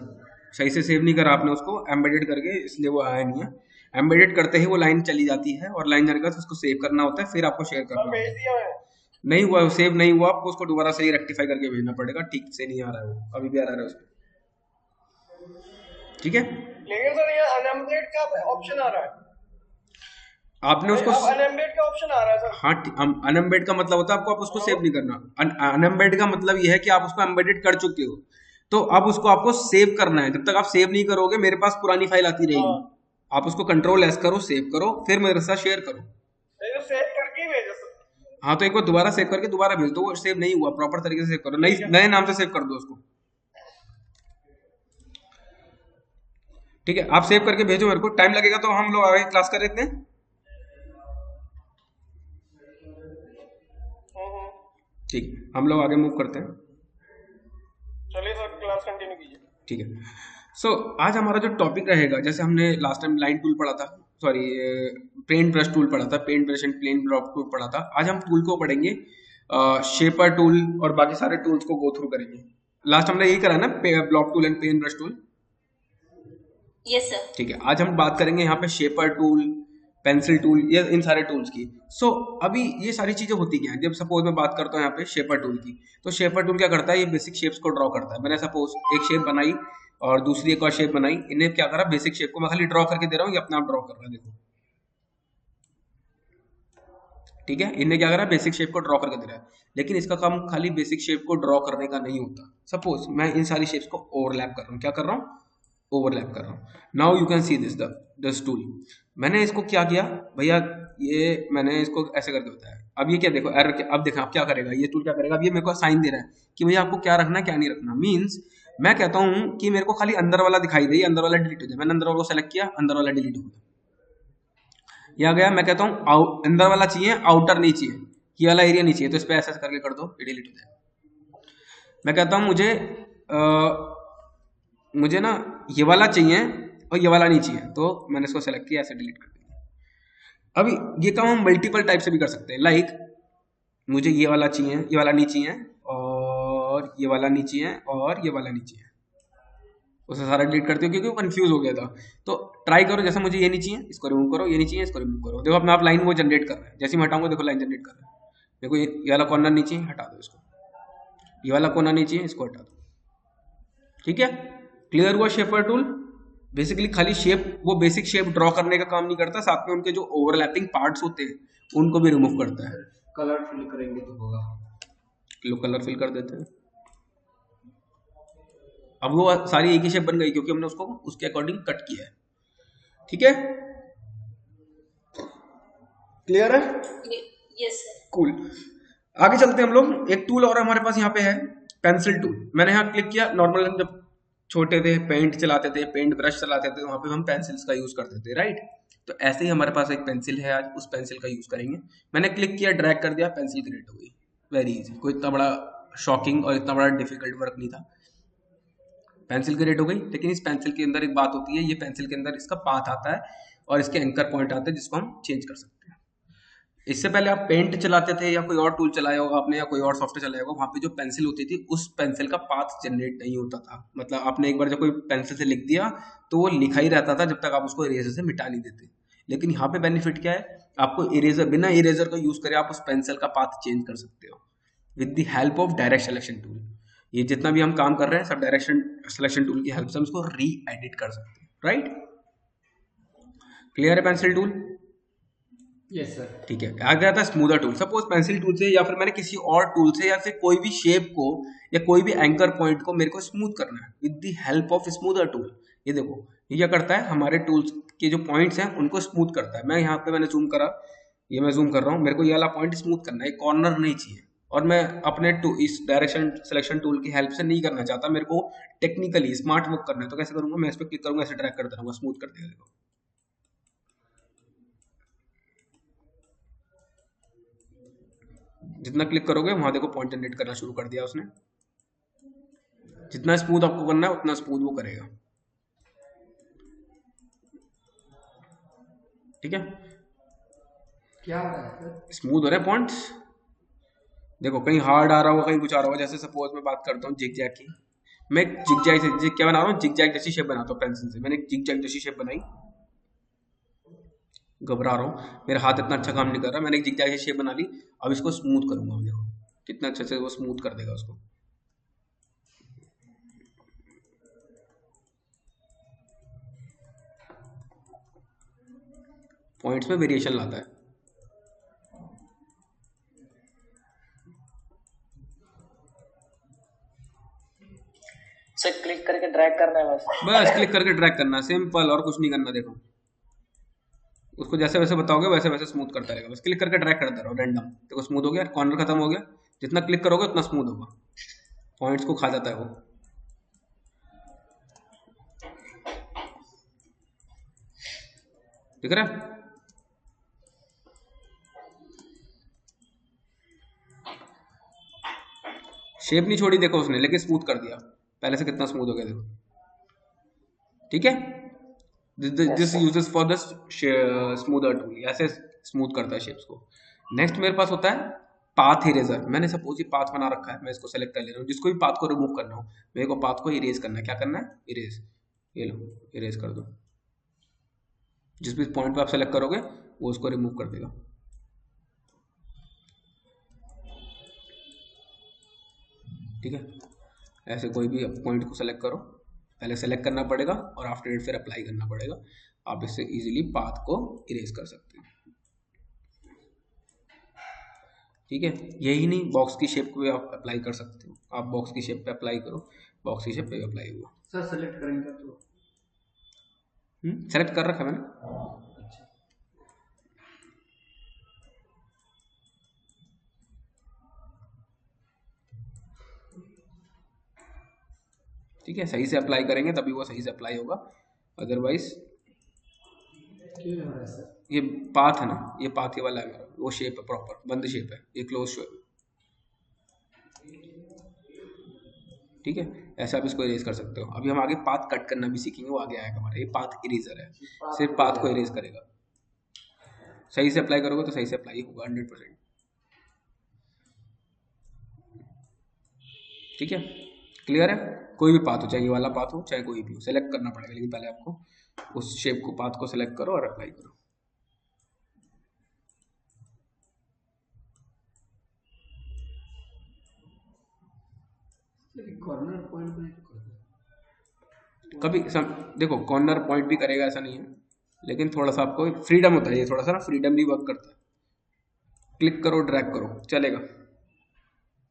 सही से सेव नहीं करा आपने उसको एम्बेडेड करके, इसलिए वो आया नहीं है। एम्बेडेड करते ही वो लाइन चली जाती है, और लाइन जाने के बाद उसको सेव करना होता है, फिर आपको शेयर करना होता है। नहीं हुआ, सेव नहीं हुआ, आपको उसको दोबारा से ही रेक्टिफाई करके भेजना पड़ेगा। ठीक से नहीं आ रहा है वो, अभी भी आ रहा है उसमें। ठीक है, लेकिन सर ये अनएम्बेड का ऑप्शन आ रहा है, आपने उसको अनएम्बेड का ऑप्शन आ रहा है सर। हाँ, अनएम्बेड का मतलब होता है आपको, आप उसको सेव नहीं करना। अनएम्बेड का मतलब ये है कि आप उसको एम्बेडेड कर चुके हो, तो अब उसको आपको सेव करना है। जब तक आप सेव नहीं करोगे, मेरे पास पुरानी फाइल आती रहेगी। आप उसको कंट्रोल एस करो, सेव करो, फिर मेरे साथ शेयर करो। सेव करके भेजो सर। हाँ, तो एक बार दोबारा सेव करके दोबारा भेज दो। वो सेव नहीं हुआ, प्रॉपर तरीके से सेव करो, नए नाम से सेव कर दो उसको। ठीक है, आप सेव करके भेजो मेरे को। टाइम लगेगा तो हम लोग आगे क्लास कर लेते हैं। ठीक है, हम लोग आगे मूव करते हैं। चलिए सर, क्लास कंटिन्यू कीजिए। ठीक है, सो आज हमारा जो टॉपिक रहेगा, जैसे हमने लास्ट टाइम लाइन टूल पढ़ा था, सॉरी पेंट ब्रश टूल पढ़ा था, paint brush and plain block tool पढ़ा था। आज हम टूल को पढ़ेंगे, शेपर टूल और बाकी सारे टूल्स को गो थ्रू करेंगे। लास्ट हमने यही करा ना, block tool and pen brush tool. Yes sir. ठीक है, आज हम बात करेंगे यहाँ पे शेपर टूल, पेंसिल टूल, ये इन सारे टूल्स की। सो अभी ये सारी चीजें होती क्या है? जब सपोज मैं बात करता हूँ यहाँ पे शेपर टूल की, तो शेपर टूल क्या करता है? ये बेसिक शेप्स को ड्रॉ करता है। मैंने सपोज एक शेप बनाई और दूसरी एक और शेप बनाई, इन्हें क्या करा, बेसिक शेप को मैं खाली ड्रॉ करके दे रहा हूँ, ये अपने आप ड्रॉ कर रहा है, देखो। ठीक है, इनने क्या करा, बेसिक शेप को ड्रॉ करके दे रहा है, लेकिन इसका काम खाली बेसिक शेप को ड्रॉ करने का नहीं होता। सपोज मैं इन सारी शेप्स को ओवरलैप कर रहा हूँ, क्या कर रहा हूँ, ओवरलैप कर रहा हूँ। Now you can see this tool, मैंने इसको क्या किया भैया, ये मैंने इसको ऐसे करके बताया। अब ये क्या देखो एरर, अब देखा अब क्या करेगा ये टूल, क्या करेगा, अब ये मेरे को साइन दे रहा है कि भैया आपको क्या रखना है क्या नहीं रखना। मीन्स मैं कहता हूँ कि मेरे को खाली अंदर वाला दिखाई दे, अंदर वाला डिलीट हो जाए, मैंने अंदर वाला को सेलेक्ट किया, अंदर वाला डिलीट हो गया, या गया। मैं कहता हूँ अंदर वाला चाहिए, आउटर नहीं चाहिए, ये वाला एरिया नहीं चाहिए, तो इस पर ऐसा करके कर दो, ये डिलीट हो जाए। मैं कहता हूँ मुझे ना ये वाला चाहिए और ये वाला नहीं चाहिए, तो मैंने इसको सेलेक्ट किया, ऐसे डिलीट कर दिया। अभी ये काम हम मल्टीपल टाइप से भी कर सकते हैं, लाइक मुझे ये वाला चाहिए, ये वाला नहीं चाहिए, और ये वाला नहीं चाहिए, और ये वाला नहीं चाहिए, उसे सारा डिलीट करते हो क्योंकि वो कंफ्यूज हो गया था। तो ट्राई करो, जैसे मुझे ये नहीं चाहिए इसको रिमूव करो, ये नहीं चाहिए इसको रिमूव करो, देखो अपने आप लाइन वो जनरेट कर रहा है, जैसे मैं हटाऊंगा देखो लाइन जनरेट कर रहा है। देखो ये वाला कॉर्नर नहीं चाहिए, हटा दो इसको, ये वाला कॉर्नर नहीं चाहिए, इसको हटा दो। ठीक है, क्लियर हुआ शेपर टूल। बेसिकली खाली शेप, वो बेसिक शेप ड्रॉ करने का काम नहीं करता, साथ में उनके जो ओवरलैपिंग पार्ट्स होते हैं उनको भी रिमूव करता है। कलर फिल करेंगे तो होगा, लो कलर फिल कर देते हैं। अब वो सारी एक ही शेप बन गई क्योंकि हमने उसको उसके अकॉर्डिंग कट किया है। ठीक है, क्लियर है, यस सर। कूल। आगे चलते हैं हम लोग, एक टूल और हमारे पास यहाँ पे है, पेंसिल टूल। मैंने यहाँ क्लिक किया, नॉर्मल हम जब छोटे थे पेंट चलाते थे, पेंट ब्रश चलाते थे, वहां पे हम पेंसिल्स का यूज करते थे, राइट। तो ऐसे ही हमारे पास एक पेंसिल है, आज उस पेंसिल का यूज करेंगे। मैंने क्लिक किया, ड्रैग कर दिया, पेंसिल क्रिएट हो गई, वेरी इजी, कोई इतना बड़ा शॉकिंग और इतना बड़ा डिफिकल्ट वर्क नहीं था, पेंसिल क्रिएट हो गई। लेकिन इस पेंसिल के अंदर एक बात होती है, ये पेंसिल के अंदर इसका पाथ आता है और इसके एंकर पॉइंट आते हैं जिसको हम चेंज कर सकते हैं। इससे पहले आप पेंट चलाते थे या कोई और टूल चलाया होगा आपने, या कोई और सॉफ्टवेयर चलाया होगा, वहां पे जो पेंसिल होती थी उस पेंसिल का पाथ जनरेट नहीं होता था। मतलब आपने एक बार जब कोई पेंसिल से लिख दिया तो वो लिखा ही रहता था जब तक आप उसको इरेजर से मिटा नहीं देते। लेकिन यहाँ पे बेनिफिट क्या है, आपको इरेजर, बिना इरेजर को यूज करे आप उस पेंसिल का पाथ चेंज कर सकते हो with the help of direct selection tool. ये जितना भी हम काम कर रहे हैं सब डायरेक्शन सिलेक्शन टूल की हेल्प से हम इसको री एडिट कर सकते हैं, राइट। क्लियर है पेंसिल टूल? Yes sir. ठीक है, आ गया था smoother tool. Suppose pencil tool से या फिर मैंने किसी और टूल से या फिर कोई भी शेप को या कोई भी एंकर पॉइंट को मेरे को स्मूथ करना है with the help of smoother tool. ये देखो ये क्या करता है, हमारे टूल्स के जो पॉइंट्स हैं उनको स्मूथ करता है। मैं यहाँ पे मैंने जूम करा, ये मैं जूम कर रहा हूँ, मेरे को ये वाला पॉइंट स्मूथ करना है, कॉर्नर नहीं चाहिए, और मैं अपने इस डायरेक्शन सिलेक्शन टूल की हेल्प से नहीं करना चाहता, मेरे को टेक्निकली स्मार्ट वर्क करना है। तो कैसे करूंगा, मैं इस पर क्लिक करूंगा, ऐसे ड्रैग करता रहूंगा, स्मूथ कर देगा। देखो जितना क्लिक करोगे वहां देखो पॉइंट जनरेट करना शुरू कर दिया उसने। जितना स्मूथ आपको करना है उतना स्मूथ वो करेगा। ठीक है, क्या हो रहा है सर? स्मूथ हो रहे पॉइंट्स। देखो कहीं हार्ड आ रहा होगा, कहीं कुछ आ रहा होगा। जैसे सपोज मैं बात करता हूँ जिग जैग की, मैं जिग जैग से क्या बना रहा हूँ, जिग जैग जैसी शेप बनाता हूँ पेंसिल से। मैंने जिग जैग जैसी शेप बनाई, घबरा रहा हूँ, मेरा हाथ इतना अच्छा काम नहीं कर रहा, मैंने एक जिग जैग शेप बना ली। अब इसको स्मूथ करूंगा, देखो कितना अच्छे से वो स्मूथ कर देगा उसको। पॉइंट्स में वेरिएशन लाता है। से क्लिक करके ड्रैग करना है बस क्लिक करके ड्रैग करना, सिंपल, और कुछ नहीं करना। देखो उसको जैसे वैसे बताओगे वैसे वैसे स्मूथ करता रहेगा। बस क्लिक करके ड्रैग करते रहो रैंडम, देखो स्मूथ हो गया, कॉर्नर खत्म हो गया। जितना क्लिक करोगे उतना स्मूथ होगा, पॉइंट्स को खा जाता है वो। दिख रहा है? शेप नहीं छोड़ी देखो उसने, लेकिन स्मूथ कर दिया। पहले से कितना स्मूथ हो गया देखो। ठीक है, this uses for the smoother tool, ऐसे स्मूथ करता है शेप्स को। नेक्स्ट मेरे पास होता है पाथ इरेजर। मैंने सपोज ये पाथ बना रखा है, मैं इसको सेलेक्ट कर ले रहा हूँ। जिसको भी पाथ को रिमूव करना हो, मेरे को पाथ को इरेज करना है। क्या करना है, इरेज। ये लो इरेज कर दो। जिस भी पॉइंट पे आप सेलेक्ट करोगे वो उसको रिमूव कर देगा। ठीक है, ऐसे कोई भी पॉइंट को सेलेक्ट करो, पहले सेलेक्ट करना पड़ेगा और आफ्टर इट फिर अप्लाई करना पड़ेगा। आप इससे इजीली पाथ को इरेज कर सकते हैं। ठीक है, यही नहीं, बॉक्स की शेप को भी आप अप्लाई कर सकते हो। आप बॉक्स की शेप पे अप्लाई करो, बॉक्स की शेप पे अप्लाई हुआ। सर सेलेक्ट करेंगे तो सेलेक्ट कर रखा मैंने। अच्छा। ठीक है, सही से अप्लाई करेंगे तभी वो सही से अप्लाई होगा, अदरवाइज क्यों नहीं हो रहा है सर? ये पाथ है ना, ये पाथ ये वाला है मेरा, वो शेप है प्रॉपर, बंद शेप है, ये क्लोज शेप। ठीक है, ऐसा आप इसको इरेज कर सकते हो। अभी हम आगे पाथ कट करना भी सीखेंगे, वो आगे आएगा हमारा। ये पाथ इरेजर है, सिर्फ पाथ को इरेज करेगा। सही से अप्लाई करोगे तो सही से अप्लाई होगा 100%। ठीक है, क्लियर है? कोई भी पाथ हो, चाहे ये वाला पाथ हो चाहे कोई भी हो, सेलेक्ट करना पड़ेगा, लेकिन पहले आपको उस शेप को, पाथ को सेलेक्ट करो और अप्लाई करो। कॉर्नर पॉइंट में तो कर दो। कभी देखो, कॉर्नर पॉइंट भी करेगा ऐसा नहीं है, लेकिन थोड़ा सा आपको फ्रीडम होता है, ये थोड़ा सा ना फ्रीडम भी वर्क करता है। क्लिक करो, ड्रैग करो, चलेगा।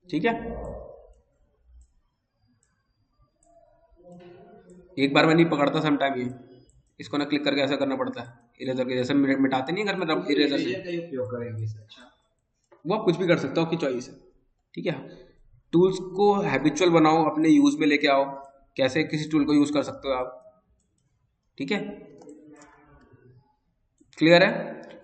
ठीक है, एक बार मैं नहीं पकड़ता समटाइम, ये इसको ना क्लिक करके ऐसा करना पड़ता है, इरेजर के जैसे मिटाते नहीं है घर में रब इरेजर से, का ही उपयोग करेंगे सर। अच्छा, वो आप कुछ भी कर सकते हो, आपकी चॉइस है। ठीक है, टूल्स को हैबिचुअल बनाओ, अपने यूज में लेके आओ, कैसे किसी टूल को यूज कर सकते हो आप। ठीक है, क्लियर है?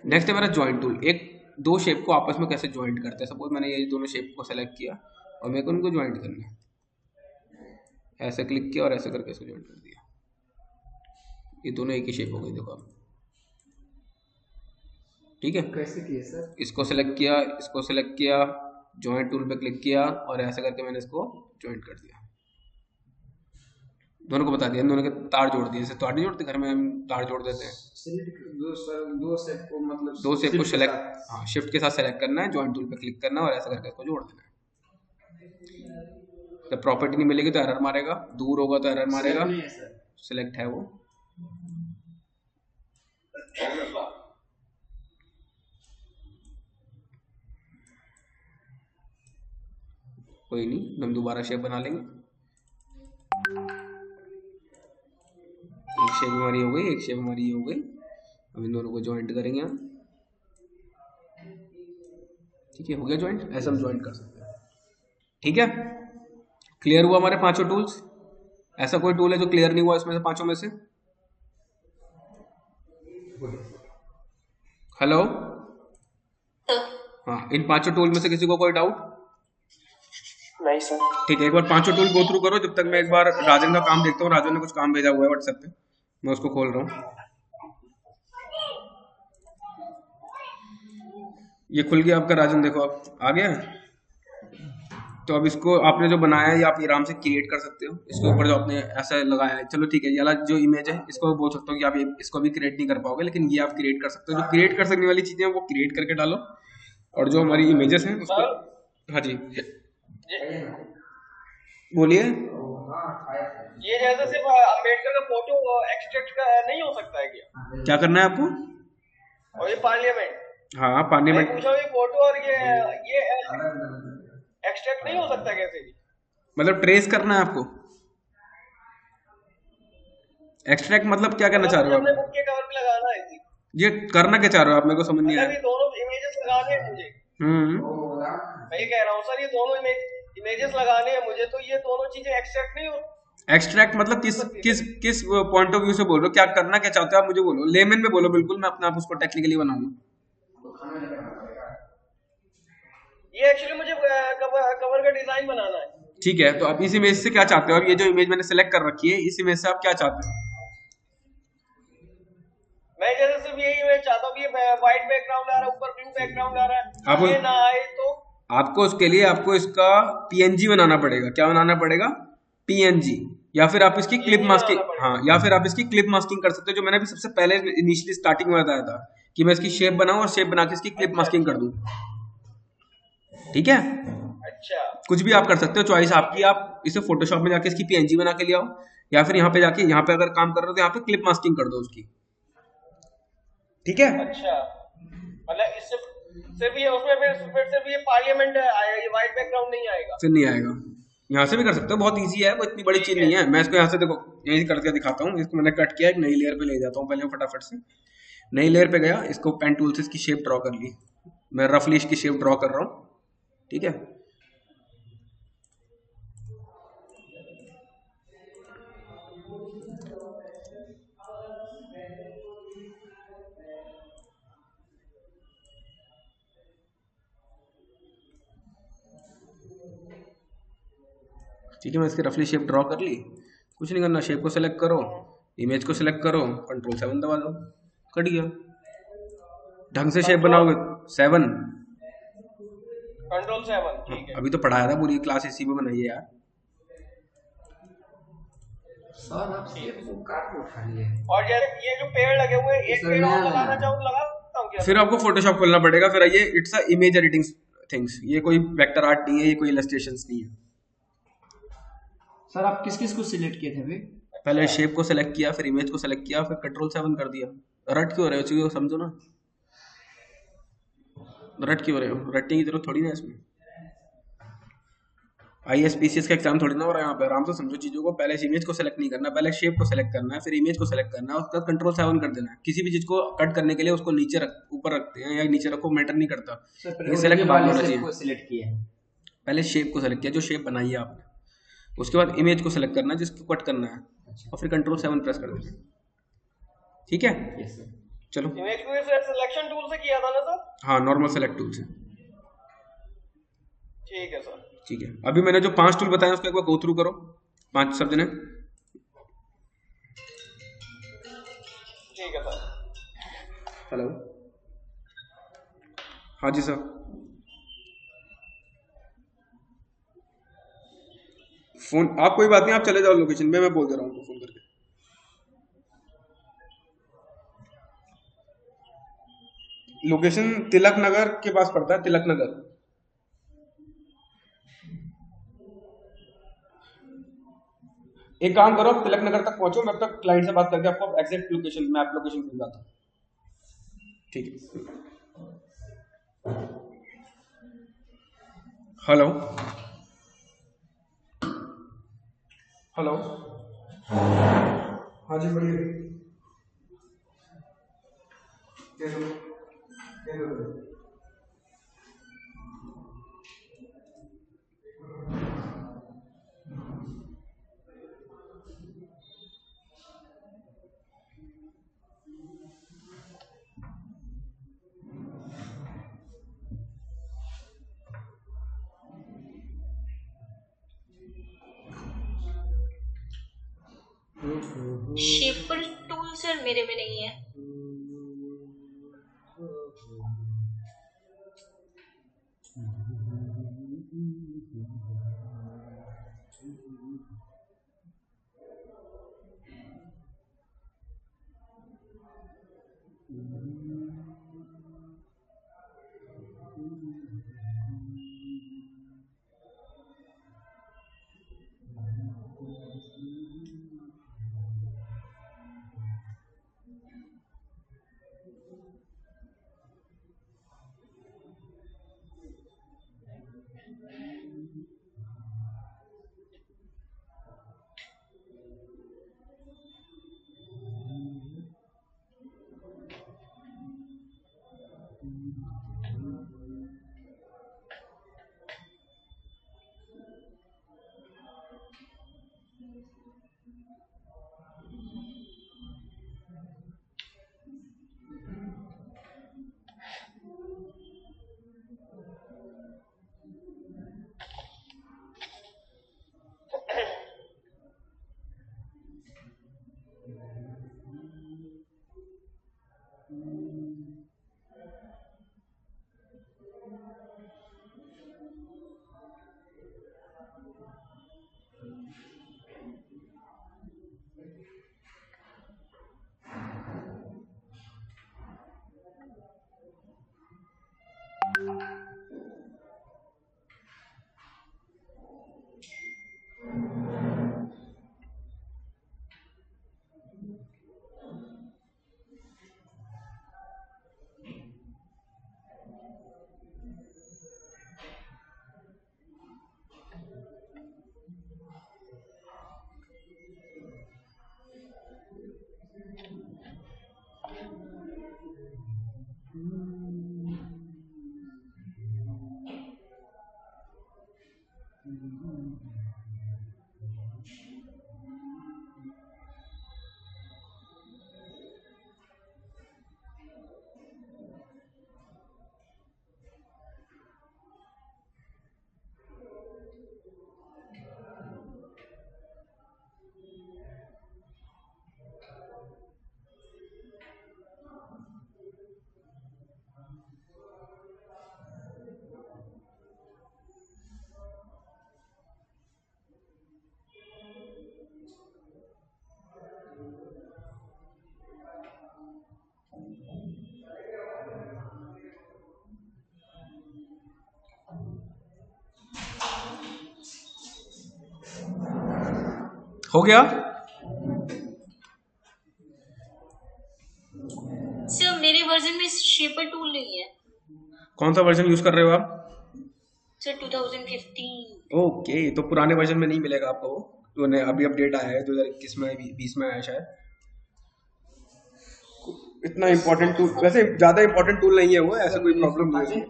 नेक्स्ट है मेरा ज्वाइंट टूल। एक दो शेप को आपस में कैसे ज्वाइंट करते हैं। सपोज मैंने ये दोनों शेप को सेलेक्ट किया और मेरे को उनको ज्वाइंट करना है, ऐसे क्लिक किया और ऐसे करके इसको ज्वाइंट कर दिया, ये दोनों एक ही शेप हो गई, देखो आप। ठीक है, कैसे किए सर? इसको सेलेक्ट किया, इसको सेलेक्ट किया, ज्वाइंट टूल पे क्लिक किया और ऐसे करके मैंने इसको ज्वाइंट कर दिया, दोनों को बता दिया, दोनों के तार जोड़ दिए। जैसे तार नहीं जोड़ते घर में, हम तार जोड़ देते हैं। दो शेप को मतलब दो शेप को shift के सेलेक्ट, साथ। हाँ, शिफ्ट के साथ सेलेक्ट करना है, ज्वाइंट टूल पे क्लिक करना है और ऐसा करके इसको जोड़ देना है। जब प्रॉपर्टी नहीं मिलेगी तो एरर मारेगा, दूर होगा तो एरर मारेगा। नहीं है सर। सिलेक्ट है वो। कोई नहीं, हम दोबारा शेप बना लेंगे। एक शेप हमारी हो गई, एक शेप हमारी हो गई। अब इन दोनों को ज्वाइंट करेंगे हम। ठीक है, हो गया ज्वाइंट, ऐसा हम ज्वाइंट कर सकते हैं। ठीक है, क्लियर हुआ हमारे पांचों टूल्स? ऐसा कोई टूल है जो क्लियर नहीं हुआ इसमें से, पांचों में से? हेलो, हाँ, इन पांचों टूल में से किसी को कोई डाउट? नहीं सर। ठीक है, एक बार पांचों टूल गो थ्रू करो, जब तक मैं एक बार राजन का काम देखता हूँ। राजन ने कुछ काम भेजा हुआ है व्हाट्सएप पे, मैं उसको खोल रहा हूँ। ये खुल गया आपका राजन, देखो आप आ गया है। तो अब इसको आपने जो बनाया है ये आप आराम से क्रिएट कर सकते हो। इसके ऊपर जो आपने ऐसा लगाया है, चलो ठीक है, ये वाला जो इमेज है इसको बोल सकता हूँ कि आप इसको भी क्रिएट नहीं कर पाओगे, लेकिन ये आप क्रिएट कर सकते हो। जो क्रिएट कर सकने वाली चीजें हैं वो क्रिएट करके डालो, और जो हमारी इमेजेस हैं उसको, हाँ जी बोलिए। ये जैसे सिर्फ अम्बेडकर का फोटो एक्सट्रैक्ट का नहीं हो सकता है क्या? क्या करना है आपको? और ये पार्लियामेंट, हाँ, पार्लियामेंट, पूछा ये फोटो और ये एक्सट्रैक्ट नहीं हो सकता कैसे भी? मतलब ट्रेस करना है आपको। एक्सट्रैक्ट मतलब क्या करना चाह रहे हो अपने आप? बुक के कवर पे लगाना है इसी। ये करना क्या चाह रहे हो आप, मेरे को समझ नहीं मतलब आया। ये दोनों इमेजेस लगाने हैं मुझे। मैं ये कह रहा हूँ सर, ये दोनों इमेजेस लगाने हैं मुझे, तो ये दोनों चीजें एक्सट्रैक्ट नहीं हो। एक्सट्रैक्ट मतलब किस पॉइंट ऑफ व्यू से बोल रहे हो? क्या करना क्या चाहते हो आप, मुझे बोलो, लेमन में बोलो बिल्कुल, मैं अपने आप उसको टेक्निकली बनाऊंगा। ये एक्चुअली मुझे कवर का डिजाइन बनाना है। ठीक है, तो आप इस इमेज से क्या चाहते हो? अब ये जो इमेज मैंने सेलेक्ट कर रखी है, इस इमेज से आप क्या चाहते हो? मैं जैसे सिर्फ यही इमेज चाहता हूँ कि ये व्हाइट बैकग्राउंड आ रहा है, ऊपर ब्लू बैकग्राउंड आ रहा है, आप ये ना आए तो आपको उसके लिए आपको इसका पीएनजी बनाना पड़ेगा। क्या बनाना पड़ेगा? पीएनजी। या फिर आप इसकी क्लिप मास्किंग, हाँ, या फिर आप इसकी क्लिप मास्किंग कर सकते हो, जो मैंने भी सबसे पहले इनिशियली स्टार्टिंग में बताया था कि मैं इसकी शेप बनाऊं और शेप बना के इसकी क्लिप मास्किंग कर दूं। ठीक है, अच्छा, कुछ भी आप कर सकते हो, चॉइस आपकी। आप इसे फोटोशॉप में जाके इसकी पीएनजी बना के ले आओ, या फिर यहाँ पे जाके, यहाँ पे अगर काम कर रहे हो तो यहाँ पे क्लिप मास्किंग कर दो उसकी। ठीक है, अच्छा, मतलब इससे सिर्फ ये उसमें फिर सिर्फ ये पार्लियामेंट आएगा, ये व्हाइट बैकग्राउंड नहीं आएगा। फिर नहीं आएगा। यहाँ से भी कर सकते हो, बहुत इजी है, वो इतनी बड़ी चीज नहीं है। मैं इसको यहाँ से देखो यहीं से करके दिखाता हूँ। इसको मैंने कट किया, एक नई लेयर पे ले जाता हूँ पहले फटाफट से। नई लेयर पे गया, इसको पेन टूल से इसकी शेप ड्रॉ कर ली। मैं रफली इसकी शेप ड्रॉ कर रहा हूँ, ठीक है। ठीक है, मैं इसकी रफली शेप ड्रॉ कर ली। कुछ नहीं करना, शेप को सेलेक्ट करो, इमेज को सेलेक्ट करो, Ctrl+7 दबा दो, कट गया। ढंग से शेप बनाओगे 7। Ctrl+7, ठीक है। अभी तो पढ़ाया था, पूरी क्लास इसी में बनाई है यार। सर आप शेप को काट के उठा लिए। और ये जो पेड़ लगे हुए हैं, एक सर, पेड़ और मैं- लगाना चाहूँ लगा सकता हूँ क्या? फिर आपको फोटोशॉप खोलना पड़ेगा। फिर ये it's a image editing things, ये कोई वेक्टर आर्ट नहीं है, ये कोई इलस्ट्रेशंस नहीं है। सर आप किस किस को सिलेक्ट किए थे अभी? पहले शेप को सेलेक्ट किया, फिर इमेज को सेलेक्ट किया, फिर Ctrl+7 कर दिया। रट क्यों रहे हो, चीज़ों को समझो ना। रट क्यों रहे हो, रटने की जरूरत थोड़ी ना है इसमें। ISPCS का एग्जाम थोड़ी ना हो रहा है यहाँ पे। आराम से समझो चीज़ों को। पहले इस इमेज को सेलेक्ट नहीं करना, पहले शेप को सेलेक्ट करना है, फिर इमेज को सेलेक्ट करना है, उसके बाद Ctrl+7 कर देना है। किसी भी चीज़ को कट करने के लिए उसको नीचे ऊपर रखते हैं या नीचे रखो, मैटर नहीं करता। ये सेलेक्ट बाद में होना चाहिए। सिलेक्ट किए हैं। पहले शेप को सेलेक्ट किया, जो शेप बनाई है आपने, उसके बाद इमेज को सेलेक्ट करना है जिसको कट करना है, और फिर Ctrl+7 प्रेस कर देना। ठीक है, यस सर। चलो। इमेज को सिलेक्शन टूल से किया था ना सर? हाँ, नॉर्मल सेलेक्ट टूल से। ठीक है सर। ठीक है, अभी मैंने जो 5 टूल बताए उसको एक बार गो थ्रू करो, 5 सब जने। ठीक है सर। हेलो, हाँ जी सर। फोन आप, कोई बात नहीं, आप चले जाओ लोकेशन में, मैं बोल दे रहा हूँ फोन करके। लोकेशन तिलक नगर के पास पड़ता है, तिलक नगर। एक काम करो, आप तिलक नगर तक पहुंचो, मैं अब तक क्लाइंट से बात करके आपको एग्जैक्ट लोकेशन, मैप लोकेशन मिल जाता हूँ। ठीक है। हेलो हेलो, हाँ जी बोलिए। कैसे हो? कैसे हो? शेपर टूल सर मेरे में नहीं है। हो गया? सर मेरे वर्जन में शेपर टूल नहीं है कौन सा वर्जन यूज कर रहे हो आप? सर 2015। ओके, तो पुराने वर्जन में नहीं मिलेगा आपको वो, तो अभी अपडेट आया है 2021 में 20 में आया शायद। इतना इम्पोर्टेंट टूल, वैसे ज्यादा इम्पोर्टेंट टूल नहीं है वो, ऐसा कोई प्रॉब्लम नहीं है।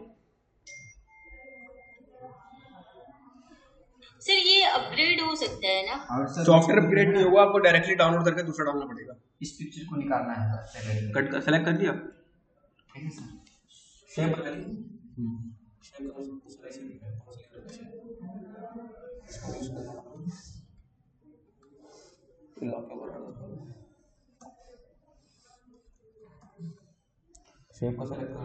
सर ये अपग्रेड हो सकता है ना? और सर सॉफ्टवेयर अपग्रेड नहीं होगा, आपको डायरेक्टली डाउनलोड करके दूसरा डालना पड़ेगा। इस पिक्चर को निकालना है सर, कट कर सेलेक्ट कर दिया, ठीक है सर। सेव कर ली। सेव को सेलेक्ट कर,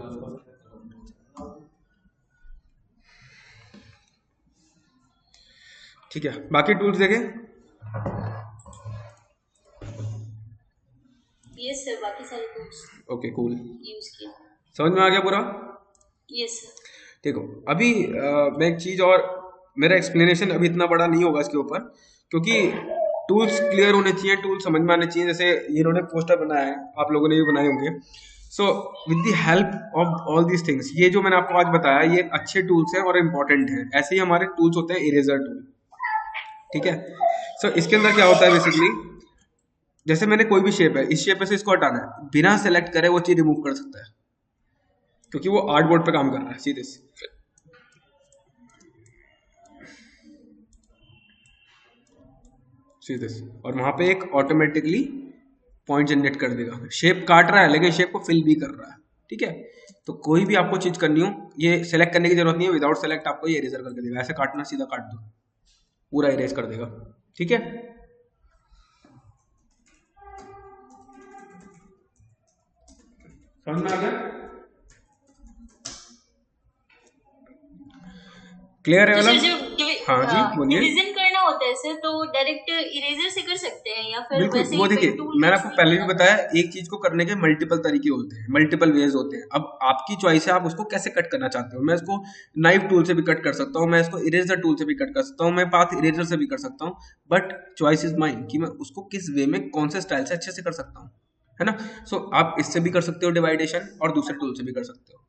ठीक है। बाकी टूल्स देखें। यस सर, बाकी सारे टूल्स ओके कूल, यूज किए। समझ में आ गया पूरा? Yes sir. देखो अभी मैं एक चीज और, मेरा एक्सप्लेनेशन अभी इतना बड़ा नहीं होगा इसके ऊपर, क्योंकि टूल्स क्लियर होने चाहिए, टूल्स समझ में आने चाहिए। जैसे इन्होंने पोस्टर बनाया है, आप लोगों ने भी बनाए होंगे। So with the help of all these things, ये जो मैंने आपको आज बताया ये अच्छे टूल्स हैं और इम्पोर्टेंट हैं। ऐसे ही हमारे टूल्स होते हैं इरेजर टूल, ठीक है। सो इसके अंदर क्या होता है बेसिकली, जैसे मैंने कोई भी शेप है, इस शेप से इसको हटाना है, बिना सेलेक्ट करे वो चीज रिमूव कर सकता है, क्योंकि वो आर्टबोर्ड पे काम कर रहा है सीधे से। और वहां पे एक ऑटोमेटिकली पॉइंट जनरेट कर देगा। शेप काट रहा है लेकिन शेप को फिल भी कर रहा है, ठीक है। तो कोई भी आपको चीज करनी हो, ये सेलेक्ट करने की जरूरत नहीं है, विदाउट सेलेक्ट आपको ये इरेजर करके देगा। ऐसे काटना, सीधा काट दो, पूरा इरेज कर देगा, ठीक है। समझ में आ गया? क्लियर है तो वाला? सर जब हाँ जी बोलिए। डिवीजन करना होता है सर, तो डायरेक्ट इरेजर से कर सकते हैं या फिर बिल्कुल, वैसे वो ही देखिए टूल मैंने आपको पहले भी बताया, एक चीज को करने के मल्टीपल तरीके होते हैं, मल्टीपल वेज होते हैं। अब आपकी चॉइस है, आप उसको कैसे कट करना चाहते हो। मैं इसको नाइफ टूल से भी कट कर सकता हूँ, मैं इसको इरेजर टूल से भी कट कर सकता हूँ, मैं पाथ इरेजर से भी कर सकता हूँ, बट चॉइस इज माइन कि मैं उसको किस वे में, कौन से स्टाइल से अच्छे से कर सकता हूँ, है ना। सो आप इससे भी कर सकते हो डिवाइडेशन, और दूसरे टूल से भी कर सकते हो,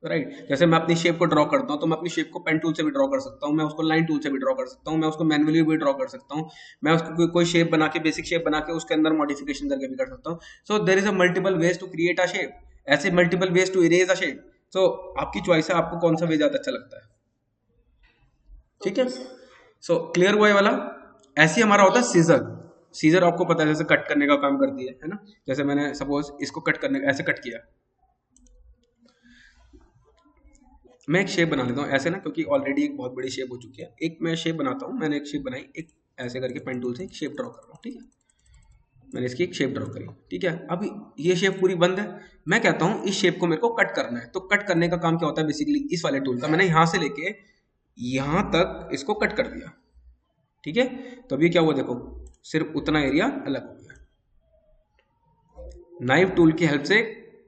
राइट। जैसे मैं अपनी शेप को ड्रॉ करता हूँ, तो मैं अपनी शेप को पेन टूल से भी ड्रॉ कर सकता हूँ, मैं उसको लाइन टूल से भी ड्रॉ कर सकता हूँ, मैं उसको मैनुअली भी ड्रॉ कर सकता हूँ, मैं उसको कोई शेप बना के, बेसिक शेप बना के उसके अंदर मॉडिफिकेशन करके भी कर सकता हूँ। So there is a multiple ways to create a shape, ऐसे multiple ways to erase a shape. So आपकी चॉइस है, आपको कौन सा वे ज्यादा अच्छा लगता है, ठीक है। सो क्लियर हुआ ये वाला? ऐसे हमारा होता है सीजर। सीजर आपको पता है जैसे कट करने का काम करती है ना। जैसे मैंने सपोज इसको कट करने, ऐसे कट किया, मैं एक शेप बना लेता हूँ ऐसे ना, क्योंकि ऑलरेडी एक बहुत बड़ी शेप हो चुकी है। एक मैं शेप बनाता हूँ, मैंने एक शेप बनाई, एक ऐसे करके पेन टूल से एक शेप ड्रॉ कर रहा हूँ, ठीक है। मैंने इसकी एक शेप ड्रॉ करी, ठीक है। अब ये शेप पूरी बंद है, मैं कहता हूँ इस शेप को मेरे को कट करना है। तो कट करने का काम क्या होता है बेसिकली, इस वाले टूल का मैंने यहाँ से लेके यहाँ तक इसको कट कर दिया, ठीक है। तो अभी क्या हुआ देखो, सिर्फ उतना एरिया अलग हो गया। नाइफ टूल की हेल्प से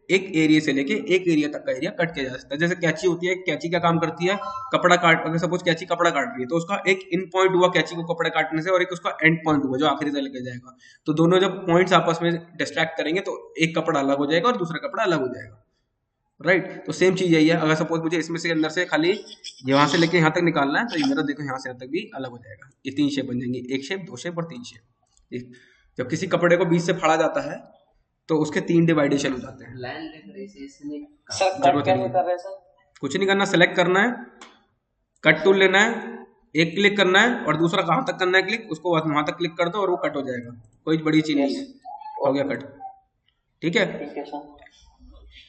एक एरिया से लेके एक एरिया तक का एरिया कट किया जा सकता है। जैसे कैंची होती है, कैंची क्या काम करती है, कपड़ा काट, अगर सपोज कैंची कपड़ा काट रही है तो उसका एक इन पॉइंट हुआ कैंची को कपड़ा काटने से, और एक उसका एंड पॉइंट हुआ जो आखिरी तक लेके जाएगा। तो दोनों जब पॉइंट्स आपस में डिस्ट्रैक्ट करेंगे तो एक कपड़ा अलग हो जाएगा और दूसरा कपड़ा अलग हो जाएगा, राइट। तो सेम चीज यही है, अगर सपोज मुझे इसमें से अंदर से खाली यहाँ से लेके यहाँ तक निकालना है, तो ये मेरा देखो यहाँ से यहाँ तक भी अलग हो जाएगा। ये 3 शेप बन जाएंगी, 1 शेप, 2 शेप और 3 शेप। जब किसी कपड़े को बीच से फाड़ा जाता है तो उसके 3 डिवाइडेशन हो जाते हैं। लाइन लेकर ऐसे सर कट कैसे कर रहे हैं सर? कुछ नहीं करना, सेलेक्ट करना है, कट टूल लेना है, एक क्लिक करना है और दूसरा कहाँ तक करना है क्लिक, उसको वहां तक क्लिक कर दो और वो कट हो जाएगा। कोई बड़ी चीज नहीं है, हो गया कट, ठीक है। ठीक है sir.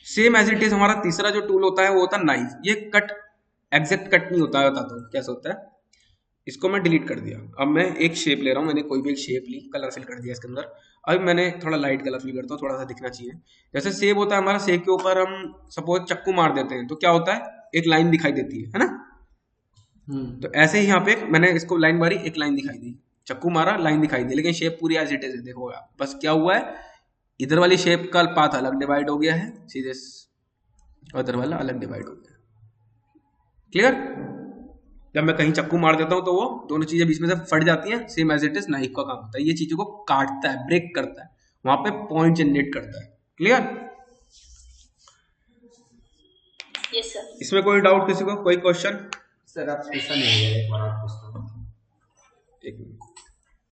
Same as it is हमारा तीसरा जो टूल होता है वो होता है नाइफ। ये कट एग्जैक्ट कट नहीं होता है, बताता हूँ कैसे होता है। इसको मैं डिलीट कर दिया, अब मैं एक शेप ले रहा हूँ, मैंने कोई भी एक शेप ली, कलर फिल कर दिया इसके अंदर। अब मैंने थोड़ा लाइट कलर फिल करता हूँ, थोड़ा सा दिखना चाहिए। जैसे सेब होता है हमारा, सेब के ऊपर हम सपोज चक्कू मार देते हैं तो क्या होता है, एक लाइन दिखाई देती है ना। तो ऐसे ही यहाँ पे मैंने इसको लाइन मारी, एक लाइन दिखाई दी, चक्कू मारा, लाइन दिखाई दी, लेकिन शेप पूरी एज इट इज है। देखो आप, बस क्या हुआ है, इधर वाली शेप का पाथ अलग डिवाइड हो गया है सीधे, और इधर वाला अलग डिवाइड हो गया। क्लियर? जब मैं कहीं चक्कू मार देता हूँ तो वो दोनों चीजें बीच में से फट जाती हैं, same as it is knife का काम होता है, ये चीजों को काटता है, ब्रेक करता है, वहां पे पॉइंट जनरेट करता है। क्लियर? Yes sir. इसमें कोई डाउट किसी को, कोई क्वेश्चन? सर आप पूछा नहीं है, एक बार आप पूछता हूँ। एक मिनट।